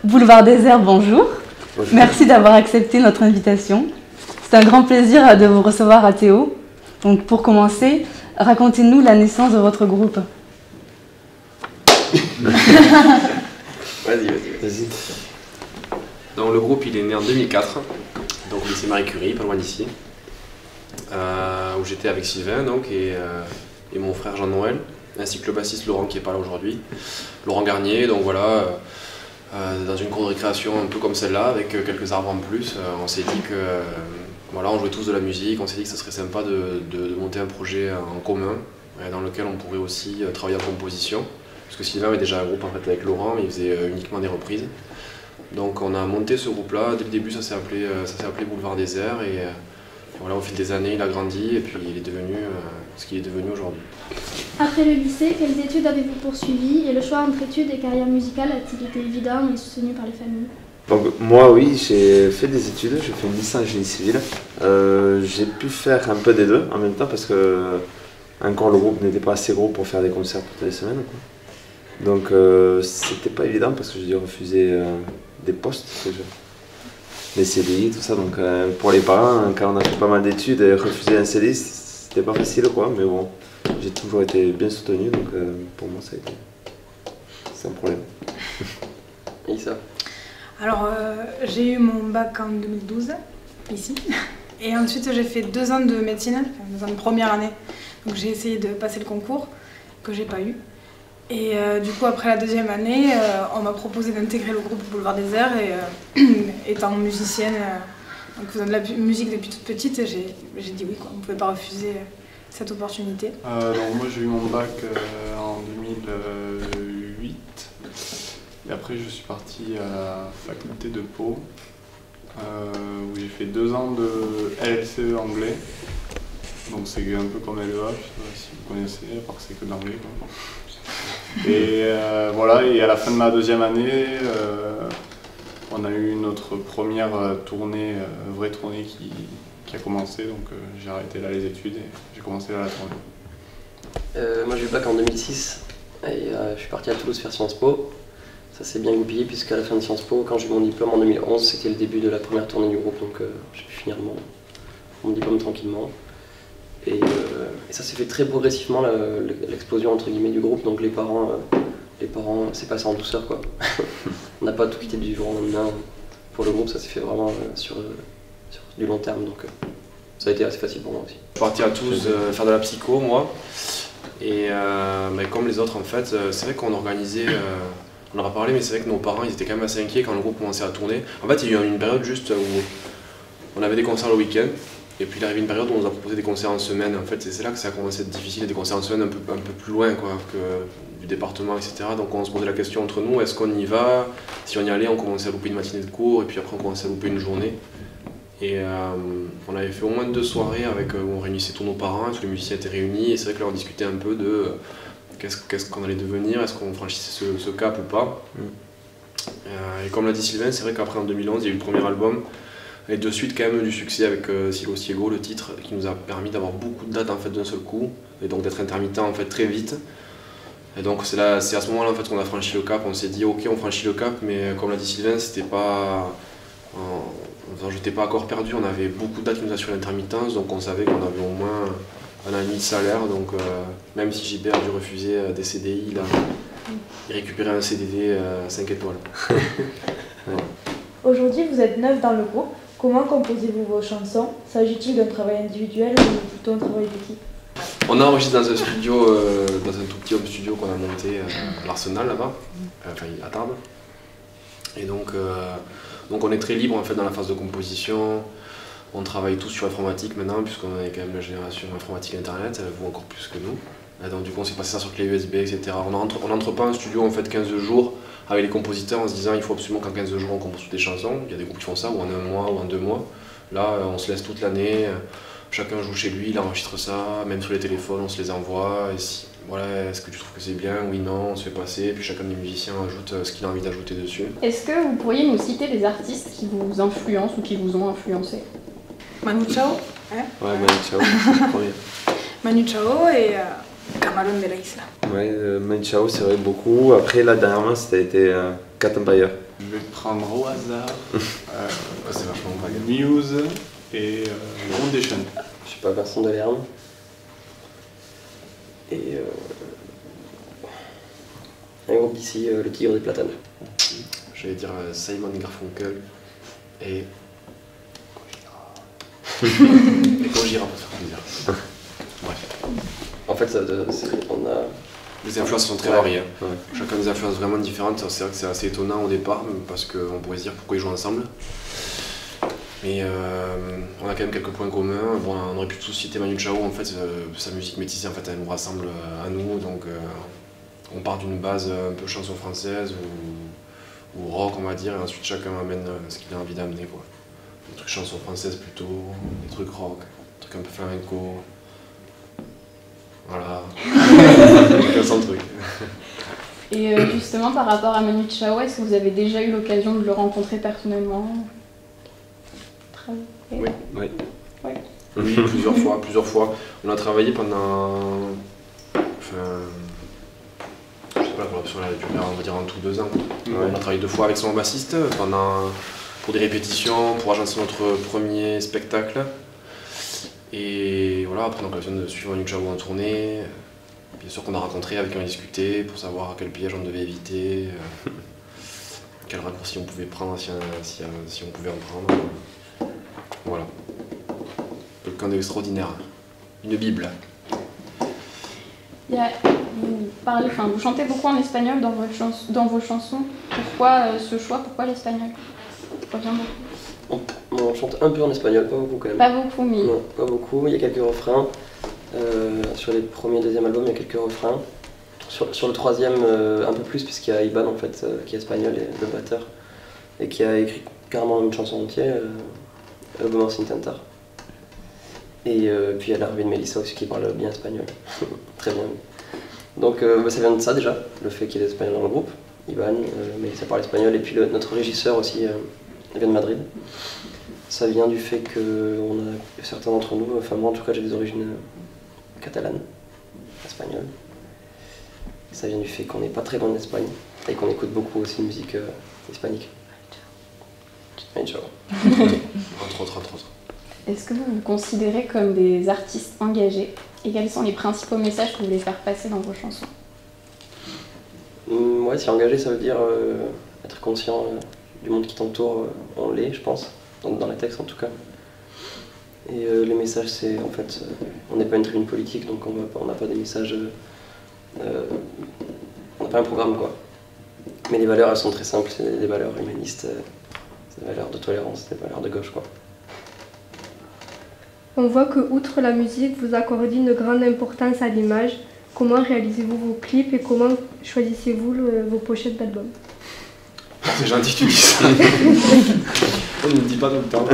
Boulevard Désert, bonjour. Bonjour. Merci d'avoir accepté notre invitation. C'est un grand plaisir de vous recevoir à Théo. Donc pour commencer, racontez-nous la naissance de votre groupe. Vas-y. Donc le groupe il est né en 2004, donc au lycée Marie Curie, pas loin d'ici, où j'étais avec Sylvain donc, et mon frère Jean-Noël, ainsi que le bassiste Laurent qui n'est pas là aujourd'hui, Laurent Garnier. Donc voilà, dans une cour de récréation un peu comme celle-là, avec quelques arbres en plus, on s'est dit que voilà, on jouait tous de la musique, on s'est dit que ce serait sympa de monter un projet en commun, dans lequel on pourrait aussi travailler en composition. Parce que Sylvain avait déjà un groupe en fait, avec Laurent, mais il faisait uniquement des reprises. Donc on a monté ce groupe-là. Dès le début, ça s'est appelé Boulevard Désert. Et voilà, au fil des années, il a grandi et puis il est devenu ce qu'il est devenu aujourd'hui. Après le lycée, quelles études avez-vous poursuivi et le choix entre études et carrière musicale a-t-il été évident et soutenu par les familles? Donc, moi, oui, j'ai fait des études, j'ai fait une licence en génie civil. J'ai pu faire un peu des deux en même temps parce que encore le groupe n'était pas assez gros pour faire des concerts toutes les semaines, quoi. Donc c'était pas évident parce que j'ai dû refuser des postes, les CDI, tout ça. Donc pour les parents, quand on a fait pas mal d'études, refuser un CDI, c'était pas facile, quoi. Mais bon, j'ai toujours été bien soutenu, donc pour moi ça a été sans problème. Et ça? Alors j'ai eu mon bac en 2012, ici. Et ensuite j'ai fait 2 ans de médecine, 2 ans de première année. Donc j'ai essayé de passer le concours, que j'ai pas eu. Et du coup, après la 2e année, on m'a proposé d'intégrer le groupe Boulevard Désert et étant musicienne, donc faisant de la musique depuis toute petite, j'ai dit oui, quoi. On ne pouvait pas refuser cette opportunité. Donc moi j'ai eu mon bac en 2008 et après je suis parti à la faculté de Pau où j'ai fait 2 ans de LLCE anglais. Donc c'est un peu comme LEA, je ne sais pas si vous connaissez, à part que c'est que de l'anglais, quoi. Et voilà, et à la fin de ma 2e année, on a eu notre première tournée, vraie tournée qui a commencé, donc j'ai arrêté là les études et j'ai commencé là la tournée. Moi j'ai eu le bac en 2006 et je suis parti à Toulouse faire Sciences Po. Ça s'est bien goupillé puisqu'à la fin de Sciences Po, quand j'ai eu mon diplôme en 2011, c'était le début de la première tournée du groupe, donc j'ai pu finir mon diplôme tranquillement. Et ça s'est fait très progressivement, l'explosion entre guillemets du groupe, donc les parents c'est passé en douceur, quoi. On n'a pas tout quitté du jour au lendemain. Pour le groupe, ça s'est fait vraiment sur du long terme, donc ça a été assez facile pour moi aussi. Je suis parti à Toulouse faire de la psycho, moi. Et comme les autres, en fait, c'est vrai qu'on organisait, on en a parlé, mais c'est vrai que nos parents ils étaient quand même assez inquiets quand le groupe commençait à tourner. En fait, il y a eu une période juste où on avait des concerts le week-end. Et puis il arrive une période où on nous a proposé des concerts en semaine. En fait, c'est là que ça a commencé à être difficile, des concerts en semaine un peu plus loin, quoi, que du département, etc. Donc on se posait la question entre nous, est-ce qu'on y va? Si on y allait, on commençait à louper une matinée de cours, et puis après on commençait à louper une journée. Et on avait fait au moins 2 soirées où on réunissait tous nos parents, tous les musiciens étaient réunis, et c'est vrai que là on discutait un peu de qu'est-ce qu'on allait devenir, est-ce qu'on franchissait ce cap ou pas. Et comme l'a dit Sylvain, c'est vrai qu'après en 2011, il y a eu le premier album. Et de suite quand même du succès avec Silo Ciego, le titre, qui nous a permis d'avoir beaucoup de dates en fait d'un seul coup, et donc d'être intermittent en fait très vite. Et donc c'est à ce moment-là en fait qu'on a franchi le cap. On s'est dit ok, on franchit le cap, mais comme l'a dit Sylvain, on n'était pas encore perdu. On avait beaucoup de dates qui nous assuraient l'intermittence, donc on savait qu'on avait au moins 1 an et demi de salaire. Donc même si JB a dû refuser des CDI, il récupérait un CDD 5 étoiles. Ouais. Aujourd'hui, vous êtes 9 dans le groupe. Comment composez-vous vos chansons? S'agit-il d'un travail individuel ou plutôt un travail d'équipe? On a enregistré dans un studio, dans un tout petit home studio qu'on a monté à l'Arsenal là-bas, enfin à Tarbes. Et donc on est très libre en fait dans la phase de composition. On travaille tous sur l'informatique maintenant, puisqu'on est quand même la génération informatique internet, vous encore plus que nous. Et donc du coup on s'est passé ça sur clé USB, etc. On n'entre pas en studio en fait 15 jours avec les compositeurs en se disant il faut absolument qu'en 15 jours on compose toutes les chansons. Il y a des groupes qui font ça, ou en 1 mois, ou en 2 mois. Là on se laisse toute l'année, chacun joue chez lui, il enregistre ça, même sur les téléphones on se les envoie. Et si, voilà, est-ce que tu trouves que c'est bien? Oui, non, on se fait passer, et puis chacun des musiciens ajoute ce qu'il a envie d'ajouter dessus. Est-ce que vous pourriez nous citer des artistes qui vous influencent ou qui vous ont influencé? Manu Chao, hein? Ouais, Manu Chao, c'est le premier. Manu Chao et Camarón de la Isla. Ouais, Manu Chao, c'est vrai beaucoup. Après, là, dernièrement, c'était Cat Empire. Je vais prendre au hasard C'est vachement vague. Muse et Foundation. Je sais pas, Vincent Delerme. Et un groupe d'ici, le Tigre des Platanes. J'allais dire Simon et Garfunkel et Gojira pour faire plaisir. Bref. En fait, on a... Les influences sont très variées. Ouais. Chacun des influences vraiment différentes. C'est vrai que c'est assez étonnant au départ parce qu'on pourrait se dire pourquoi ils jouent ensemble. Mais on a quand même quelques points communs. Bon, on aurait pu tous citer Manu Chao, en fait, sa musique métissée, en fait, elle nous rassemble à nous. Donc on part d'une base un peu chanson française ou rock, on va dire, et ensuite chacun amène ce qu'il a envie d'amener, quoi. Des trucs chansons françaises plutôt, des trucs rock, des trucs un peu flamenco. Voilà. Chacun son truc. Et justement, par rapport à Manu Chao, est-ce que vous avez déjà eu l'occasion de le rencontrer personnellement? Oui. Oui. Oui, plusieurs fois. On a travaillé pendant... Enfin... Je sais pas, la collaboration elle a duré, on va dire, en tout 2 ans. Ouais. On a travaillé 2 fois avec son bassiste pour des répétitions, pour agencer notre premier spectacle. Et voilà, après on a l'occasion de suivre Manu Chao en tournée. Bien sûr qu'on a rencontré, avec qui on a discuté pour savoir quel piège on devait éviter, quel raccourci on pouvait prendre si on pouvait en prendre. Voilà. Quelqu'un d'extraordinaire. Une Bible. Vous chantez beaucoup en espagnol dans vos chansons. Pourquoi ce choix? Pourquoi l'espagnol? Ça revient beaucoup. On chante un peu en espagnol, pas beaucoup quand même. Pas beaucoup, mais... Non, pas beaucoup. Il y a quelques refrains. Sur les premiers et deuxième albums, il y a quelques refrains. Sur le troisième, un peu plus, puisqu'il y a Iban, en fait, qui est espagnol, et le batteur, et qui a écrit carrément une chanson entière, Vamos a intentar. Et puis il y a l'arrivée de Melissa aussi qui parle bien espagnol. Très bien. Donc ça vient de ça déjà, le fait qu'il est espagnol dans le groupe. Ivan, Melissa parle espagnol, et puis notre régisseur aussi vient de Madrid. Ça vient du fait que certains d'entre nous, enfin moi en tout cas j'ai des origines catalanes, espagnoles. Ça vient du fait qu'on n'est pas très loin d'Espagne et qu'on écoute beaucoup aussi de musique hispanique. Ciao. Entre autres. Est-ce que vous vous considérez comme des artistes engagés? Et quels sont les principaux messages que vous voulez faire passer dans vos chansons? Ouais, si engagé, ça veut dire être conscient du monde qui t'entoure. On l'est, je pense, dans les textes en tout cas. Et les messages, c'est en fait, on n'est pas une tribune politique, donc on n'a pas des messages, on n'a pas un programme quoi. Mais les valeurs, elles sont très simples, c'est des valeurs humanistes, c'est des valeurs de tolérance, des valeurs de gauche quoi. On voit que, outre la musique, vous accordez une grande importance à l'image. Comment réalisez-vous vos clips et comment choisissez-vous vos pochettes d'albums? C'est gentil que tu dis ça. On ne le dit pas tout le temps.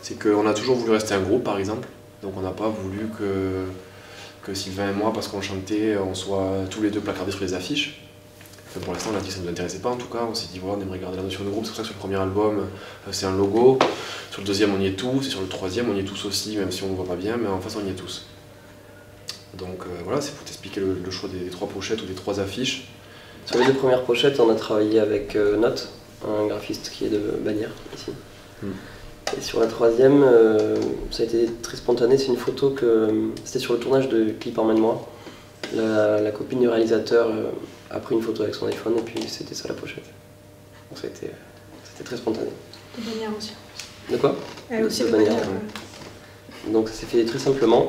C'est qu'on a toujours voulu rester un groupe par exemple. Donc on n'a pas voulu que Sylvain et moi, parce qu'on chantait, on soit tous les deux placardés sur les affiches. Enfin, pour l'instant on a dit que ça ne nous intéressait pas en tout cas. On s'est dit voilà, on aimerait garder la notion de groupe. C'est pour ça que sur le premier album c'est un logo. Sur le deuxième on y est tous, et sur le troisième on y est tous aussi, même si on ne voit pas bien, mais en face on y est tous. Donc voilà, c'est pour t'expliquer le choix des 3 pochettes ou des 3 affiches. Sur les 2 premières pochettes, on a travaillé avec Note, un graphiste qui est de Bagnères, ici. Et sur la troisième, ça a été très spontané, c'est une photo c'était sur le tournage de Clip Emmène-moi. La copine du réalisateur a pris une photo avec son iPhone et puis c'était ça la pochette. Donc c'était très spontané. De Bagnères aussi. De quoi? Elle aussi de Bagnères. Donc ça s'est fait très simplement.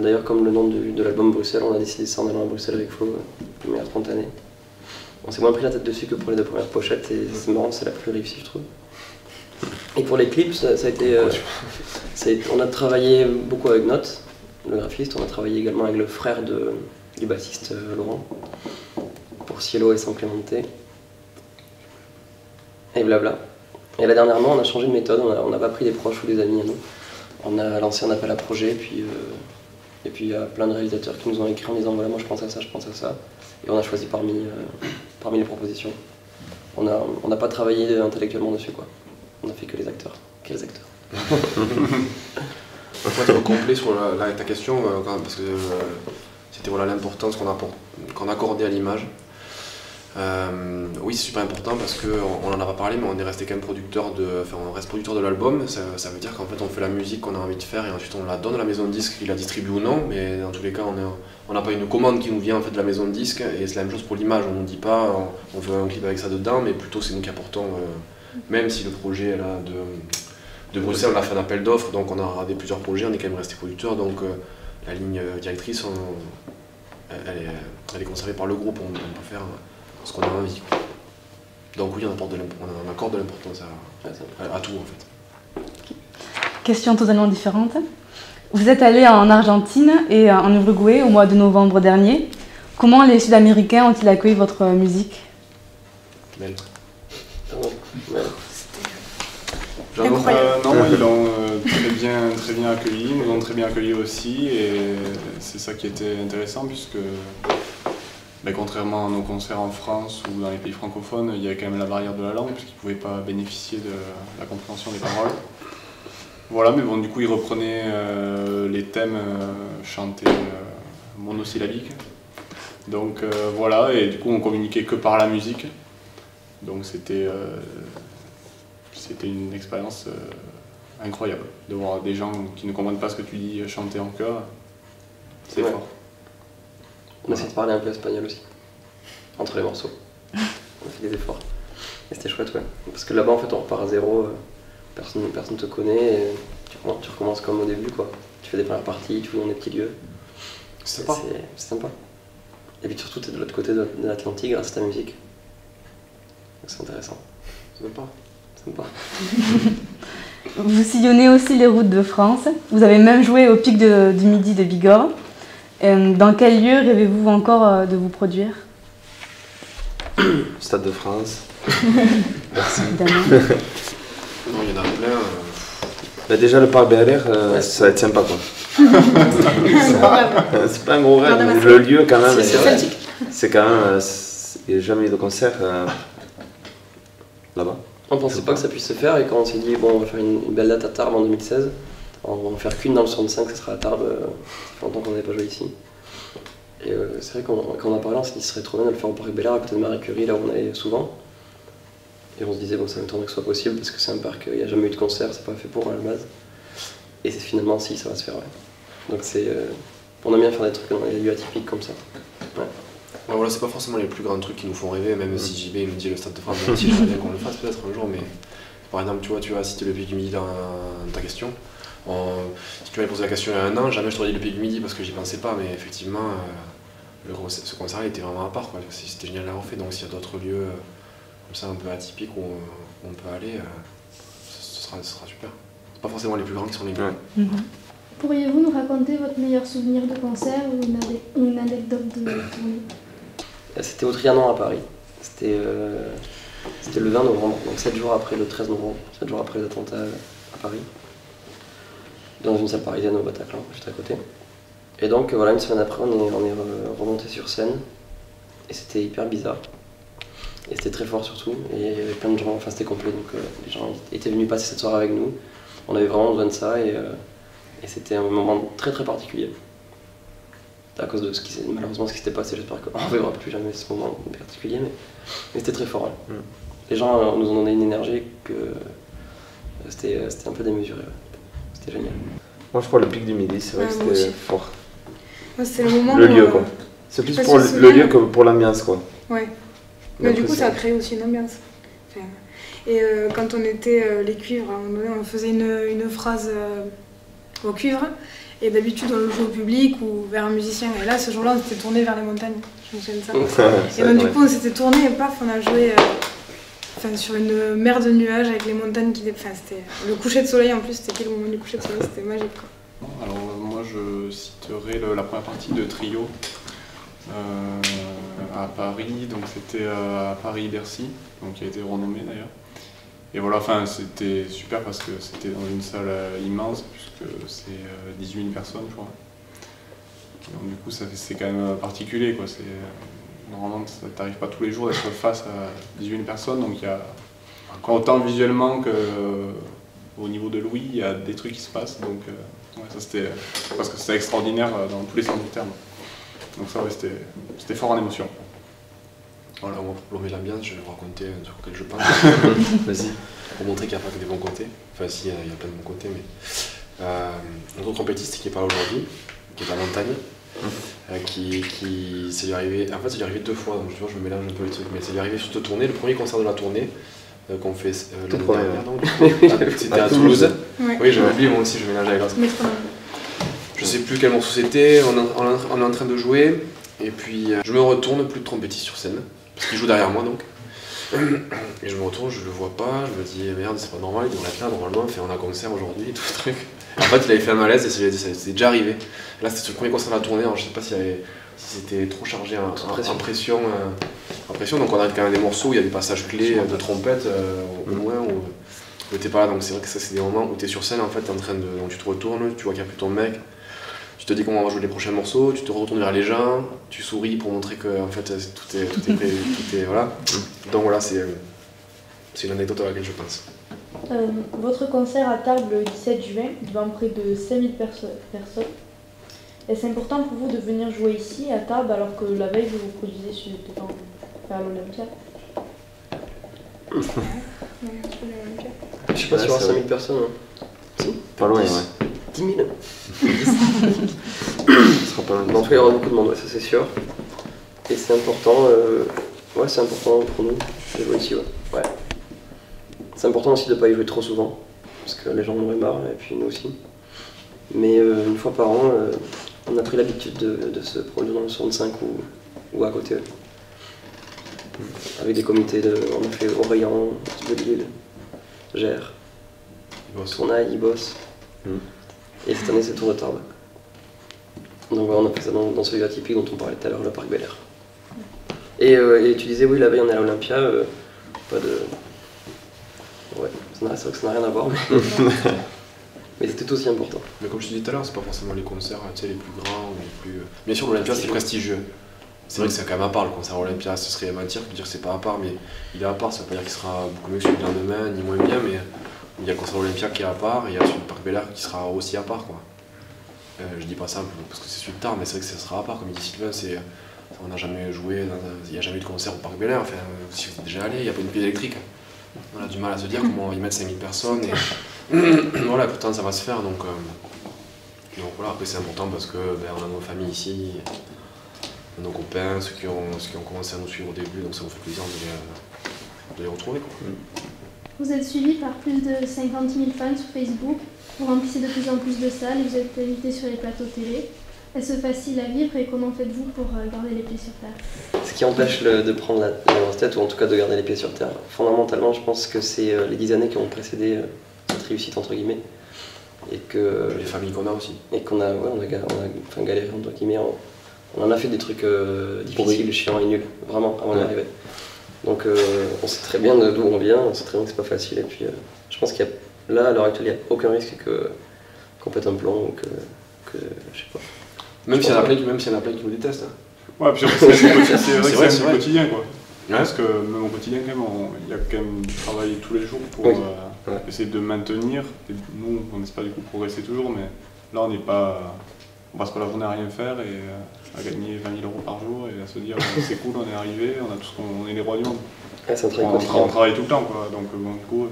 D'ailleurs, comme le nom de l'album Bruxelles, on a décidé ça en allant à Bruxelles avec Flo, de manière spontanée. On s'est moins pris la tête dessus que pour les 2 premières pochettes, et c'est marrant, c'est la plus réussie, je trouve. Et pour les clips, ça a été. On a travaillé beaucoup avec Note, le graphiste, on a travaillé également avec le frère du bassiste Laurent, pour Cielo et San Clemente. Et blabla. Et là, dernièrement, on a changé de méthode, on n'a pas pris des proches ou des amis à nous. On a lancé un appel à projet, et puis il y a plein de réalisateurs qui nous ont écrit en disant voilà, moi je pense à ça, je pense à ça. Et on a choisi parmi les propositions. On n'a pas travaillé intellectuellement dessus quoi. On a fait que les acteurs. Quels acteurs? Pour être complet sur ta question, parce que c'était l'importance qu'on accordait à l'image. Oui, c'est super important parce qu'on en a pas parlé, mais on est resté quand même on reste producteur de l'album. Ça veut dire qu'en fait on fait la musique qu'on a envie de faire et ensuite on la donne à la maison de disque qui la distribue ou non, mais dans tous les cas on n'a pas une commande qui nous vient en fait de la maison de disque et c'est la même chose pour l'image. On ne nous dit pas on veut un clip avec ça dedans, mais plutôt c'est nous qui apportons, même si le projet là, de Bruxelles on a fait un appel d'offres, donc on a regardé plusieurs projets, on est quand même resté producteur, donc la ligne directrice elle est conservée par le groupe, on peut faire ce qu'on a envie. Donc oui, on accorde de l'importance à tout en fait. Question totalement différente. Vous êtes allé en Argentine et en Uruguay au mois de novembre dernier. Comment les Sud-Américains ont-ils accueilli votre musique? Belle. Non, ils l'ont très bien accueilli, ils nous ont très bien accueillis aussi, et c'est ça qui était intéressant puisque contrairement à nos concerts en France ou dans les pays francophones, il y a quand même la barrière de la langue puisqu'ils ne pouvaient pas bénéficier de la compréhension des paroles. Voilà, mais bon, du coup ils reprenaient les thèmes chantés monosyllabiques. Donc voilà, et du coup on communiquait que par la musique. Donc c'était une expérience incroyable de voir des gens qui ne comprennent pas ce que tu dis chanter en chœur. C'est fort. On essaie de parler un peu espagnol aussi, entre les morceaux. On a fait des efforts. Et c'était chouette, ouais. Parce que là-bas, en fait, on repart à zéro, personne te connaît, et tu recommences comme au début, quoi. Tu fais des premières parties, tu joues dans des petits lieux. C'est sympa. Et puis surtout, tu es de l'autre côté de l'Atlantique grâce à ta musique. Donc c'est intéressant. Sympa. Vous sillonnez aussi les routes de France. Vous avez même joué au Pic du Midi de Bigorre. Dans quel lieu rêvez-vous encore de vous produire? Stade de France. Merci. Évidemment. Non, il y en a plein. Déjà le parc BLR, ça va être sympa quoi. C'est pas un gros rêve, le lieu quand même. C'est quand même. Il n'y a jamais eu de concert là-bas. On pensait pas que ça puisse se faire et quand on s'est dit bon on va faire une belle date à Tarbes en 2016, on va en faire qu'une dans le 65, ça sera à Tarbes, ça fait longtemps qu'on n'avait pas joué ici. Et c'est vrai quand on a parlé on s'est dit ce serait trop bien de le faire au parc Bel-Air à côté de Marie Curie, là où on allait souvent. Et on se disait bon ça m'étonnerait que ce soit possible parce que c'est un parc, il n'y a jamais eu de concert, c'est pas fait pour à la base. Et finalement si, ça va se faire, ouais. Donc on aime bien faire des trucs dans des lieux atypiques comme ça. Ouais. Ouais, voilà, c'est pas forcément les plus grands trucs qui nous font rêver, même si JB me dit le Stade de France, même si j'aimerais bien qu'on le fasse peut-être un jour, mais par exemple, tu as cité le Pic du Midi dans ta question. Si tu m'avais posé la question il y a un an, jamais je t'aurais dit le Pic du Midi parce que j'y pensais pas, mais effectivement, ce concert-là était vraiment à part, quoi. C'était génial à refaire, donc s'il y a d'autres lieux comme ça un peu atypiques où on peut aller, ce sera super. C'est pas forcément les plus grands qui sont les mieux. Pourriez-vous nous raconter votre meilleur souvenir de concert ou une anecdote de tournée? C'était au Trianon à Paris. C'était le 20 novembre, donc 7 jours après le 13 novembre, 7 jours après les attentats à Paris. Dans une salle parisienne au Bataclan, juste à côté. Et donc voilà, une semaine après, on est remonté sur scène. Et c'était hyper bizarre. Et c'était très fort surtout. Et il y avait plein de gens, enfin c'était complet, donc les gens étaient venus passer cette soirée avec nous. On avait vraiment besoin de ça et c'était un moment très très particulier. À cause de malheureusement ce qui s'était passé, j'espère qu'on ne reverra plus jamais ce moment particulier, mais c'était très fort. Ouais. Les gens nous ont donné une énergie que c'était un peu démesuré. Ouais. C'était génial. Moi je crois le Pic du Midi, c'est vrai que c'était fort. Moi, c'est le moment le lieu quoi. C'est plus pour le lieu que pour l'ambiance quoi. Ouais. Mais du coup ça a créé aussi une ambiance. Enfin, et quand on était les cuivres, à un moment donné, on faisait une phrase au cuivre. Et d'habitude, on le joue au public ou vers un musicien. Et là, ce jour-là, on s'était tourné vers les montagnes. Je me souviens de ça. Et donc, du coup, on s'était tourné et paf, on a joué sur une mer de nuages avec les montagnes qui... Enfin, c'était le coucher de soleil en plus, c'était le moment du coucher de soleil, c'était magique, quoi. Alors, moi, je citerai la première partie de Trio à Paris. Donc, c'était à Paris-Bercy, donc qui a été renommé d'ailleurs. Et voilà, enfin, c'était super parce que c'était dans une salle immense, puisque c'est 18 000 personnes, je crois. Et donc, du coup, c'est quand même particulier, quoi. Normalement, ça t'arrive pas tous les jours d'être face à 18 000 personnes, donc il y a, autant visuellement qu'au niveau de l'ouïe, il y a des trucs qui se passent. Donc, ouais, ça c'était, parce que c'était extraordinaire dans tous les sens du terme. Donc ça, ouais, c'était fort en émotion. Voilà, moi pour plomber l'ambiance, je vais vous raconter un truc auquel je pense. Vas-y. Pour montrer qu'il n'y a pas que des bons côtés. Enfin si, il y a plein de bons côtés, mais... un autre trompettiste qui est pas là aujourd'hui, qui est à Montagne, qui ça lui est arrivé... En fait ça lui est arrivé 2 fois, donc tu vois, je me mélange un peu les trucs, mais ça lui est arrivé sur 2 tournées. Le premier concert de la tournée, qu'on fait l'année dernière, donc c'était à Toulouse. Ouais. Oui, j'avais oublié, moi aussi, je mélangeais avec l'autre. Je sais plus quel morceau c'était, on est en train de jouer, et puis je me retourne, plus de trompettiste sur scène, parce qu'il joue derrière moi donc. Et je me retourne, je le vois pas, je me dis merde, c'est pas normal, il devrait être là normalement, on a un concert aujourd'hui, tout le truc. En fait, il avait fait un malaise et c'est déjà arrivé. Là, c'était le premier concert de la tournée, alors je sais pas si c'était trop chargé en pression, donc on arrive quand même des morceaux où il y a des passages clés de trompette au loin où t'es pas là, donc c'est vrai que ça c'est des moments où t'es sur scène en fait, donc tu te retournes, tu vois qu'il n'y a plus ton mec, tu te dis comment on va jouer les prochains morceaux, tu te retournes vers les gens, tu souris pour montrer que en fait tout est prêt, tout est voilà. Donc voilà, c'est une anecdote à laquelle je pense. Votre concert à Tarbes le 17 juin, devant près de 5000 personnes. Est-ce important pour vous de venir jouer ici à Tarbes alors que la veille vous vous produisez vers l'Olympia? Je sais pas si on a 5000 personnes. Hein. Si. Pas loin, ouais. 10 000. Ce sera pas loin. En tout cas, il y aura beaucoup de monde, ouais, ça c'est sûr. Et c'est important, c'est important pour nous de jouer ici, ouais. C'est important aussi de ne pas y jouer trop souvent, parce que les gens en auraient marre, et puis nous aussi. Mais une fois par an, on a pris l'habitude de se produire dans le 65 ou à côté. Avec des comités, on a fait Orléans, Lille, Gers, Tournaille, Ibos. Et cette année c'est Tour de Tarbes. Donc voilà, on a fait ça dans ce lieu atypique dont on parlait tout à l'heure, le parc Bel Air. Et tu disais oui, la veille on est à l'Olympia, pas de... Ouais, c'est vrai que ça n'a rien à voir, mais c'est tout aussi important. Mais comme je te disais tout à l'heure, c'est pas forcément les concerts les plus grands ou les plus... Bien sûr l'Olympia c'est prestigieux. C'est vrai que c'est quand même à part le concert Olympia, ce serait mentir de dire que c'est pas à part, mais il est à part, ça veut pas dire qu'il sera beaucoup mieux que celui de lendemain, ni moins bien, mais il y a le concert Olympia qui est à part, et il y a celui du Parc Bel Air qui sera aussi à part, quoi. Je dis pas ça parce que c'est celui de tard, mais c'est vrai que ça sera à part, comme dit Sylvain, on n'a jamais joué, il n'y a jamais eu de concert au Parc Bel Air, enfin, si vous êtes déjà allé, il n'y a pas une pile électrique. On a du mal à se dire comment on va y mettre 5000 personnes, et voilà, pourtant ça va se faire, donc voilà, après c'est important parce que on a nos familles ici, nos copains, ceux qui ont commencé à nous suivre au début, donc ça nous fait plaisir de les retrouver, quoi. Vous êtes suivi par plus de 50 000 fans sur Facebook, vous remplissez de plus en plus de salles et vous êtes invité sur les plateaux télé. Est-ce facile à vivre et comment faites-vous pour garder les pieds sur terre? Ce qui empêche de prendre la grosse tête, ou en tout cas de garder les pieds sur terre, fondamentalement je pense que c'est les 10 années qui ont précédé cette réussite entre guillemets. Et que les familles qu'on a aussi. Et qu'on a, on a galéré entre guillemets. On en a fait des trucs difficiles, chiants et nuls, vraiment, avant d'y arriver. Donc on sait très bien d'où on vient, on sait très bien que c'est pas facile, et puis je pense qu'il y a, là, à l'heure actuelle, il n'y a aucun risque qu'on pète un plomb ou que je sais pas. Même s'il y en a plein qui nous détestent. Hein. Ouais, puis c'est vrai que c'est du quotidien, quoi. Ouais. Parce que même au quotidien, quand même, il y a quand même du travail tous les jours pour essayer de maintenir. Et nous, on espère du coup progresser toujours, mais là, on passe pas la journée à rien faire et à gagner 20 000 € par jour et à se dire c'est cool, on est arrivé, on a tout ce qu'on est les rois du monde. On travaille tout le temps, quoi. Donc bon, du coup,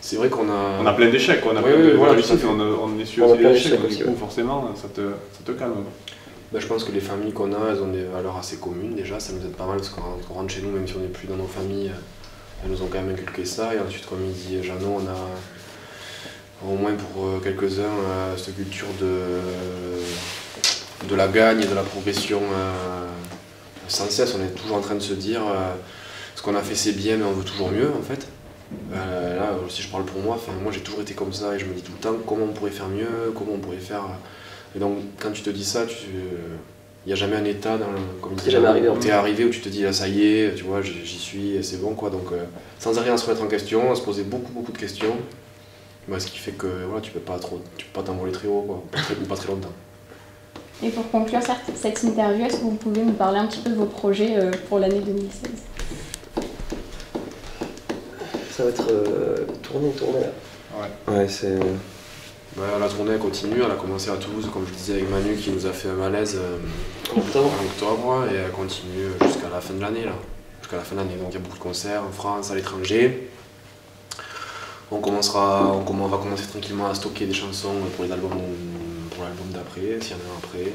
c'est vrai qu'on a... On a plein d'échecs, on a plein de réussites, on est sûr des échecs, donc du coup, forcément, ça te calme. Ben, je pense que les familles qu'on a, elles ont des valeurs assez communes déjà, ça nous aide pas mal parce qu'on rentre chez nous, même si on n'est plus dans nos familles, elles nous ont quand même inculqué ça. Et ensuite, comme il dit Jeannot, on a au moins pour quelques-uns cette culture de la gagne et de la progression sans cesse. On est toujours en train de se dire ce qu'on a fait c'est bien, mais on veut toujours mieux en fait. Là, si je parle pour moi, moi j'ai toujours été comme ça et je me dis tout le temps comment on pourrait faire mieux, comment on pourrait faire. Et donc quand tu te dis ça, il n'y a jamais un état comme il dit, où tu es arrivé, où tu te dis là ça y est, tu vois, j'y suis, c'est bon quoi. Donc sans rien se remettre en question, à se poser beaucoup de questions, ce qui fait que voilà, tu peux pas t'envoler très haut quoi, ou pas très longtemps. Et pour conclure cette interview, est-ce que vous pouvez nous parler un petit peu de vos projets pour l'année 2016 ? Ça va être tourner là. Ouais, c'est... La tournée continue, elle a commencé à Toulouse, comme je disais avec Manu, qui nous a fait un malaise en octobre, et elle continue jusqu'à la fin de l'année. Jusqu'à la fin de l'année, donc il y a beaucoup de concerts en France, à l'étranger. On va commencer tranquillement à stocker des chansons pour l'album d'après, s'il y en a un après.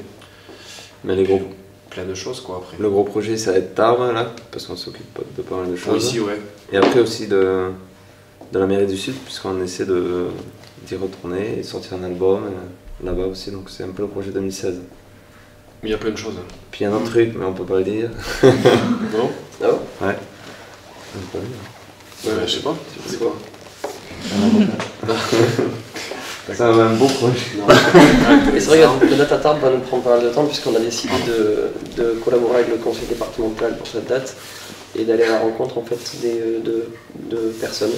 Mais les gros... Plein de choses quoi après. Le gros projet ça va être Tarbes là, parce qu'on s'occupe de pas mal de choses. Aussi, ouais. Et après aussi de la mairie du Sud, puisqu'on essaie d'y retourner et sortir un album là-bas aussi, donc c'est un peu le projet 2016. Mais il y a plein de choses. Puis il y a un autre truc, mais on peut pas le dire. Non. Ah ouais? Ouais. On peut pas le dire. Ouais, je sais pas. C'est quoi? C'est un beau projet. Et c'est vrai que la date à Tarbes va nous prendre pas mal de temps puisqu'on a décidé de collaborer avec le conseil départemental pour cette date et d'aller à la rencontre en fait de personnes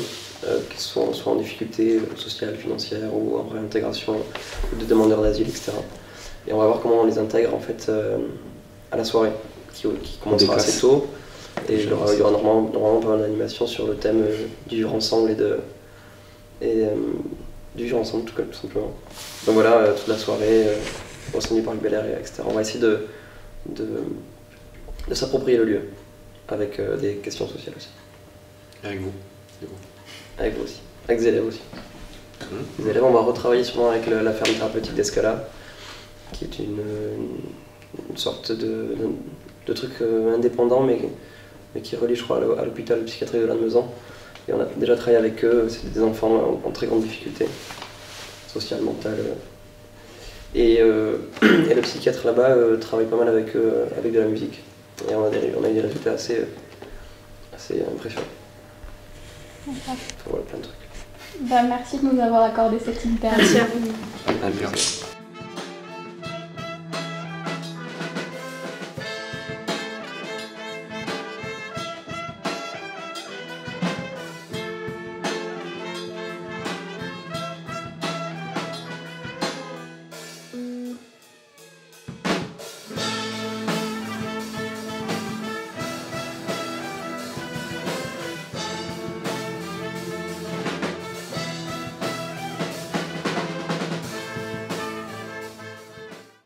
qui sont soit en difficulté sociale, financière ou en réintégration, de demandeurs d'asile, etc. Et on va voir comment on les intègre en fait à la soirée qui commencera assez tôt. Et il y aura normalement pas mal d'animations sur le thème du vivre ensemble du vivre ensemble tout simplement. Donc voilà, toute la soirée au sein du parc Bel Air, etc. On va essayer de s'approprier le lieu avec des questions sociales aussi. Avec vous. Avec vous aussi. Avec des élèves aussi. Les élèves, on va retravailler sûrement avec la ferme thérapeutique d'Escala, qui est une sorte de truc indépendant, mais qui relie, je crois, à l'hôpital psychiatrique de Lannemezan. Et on a déjà travaillé avec eux, c'est des enfants en très grande difficulté sociale, mentale. Et le psychiatre là-bas travaille pas mal avec eux, avec de la musique. Et on a eu des résultats assez impressionnants. Enfin, voilà, plein de trucs. Merci de nous avoir accordé cette interview. Merci à vous.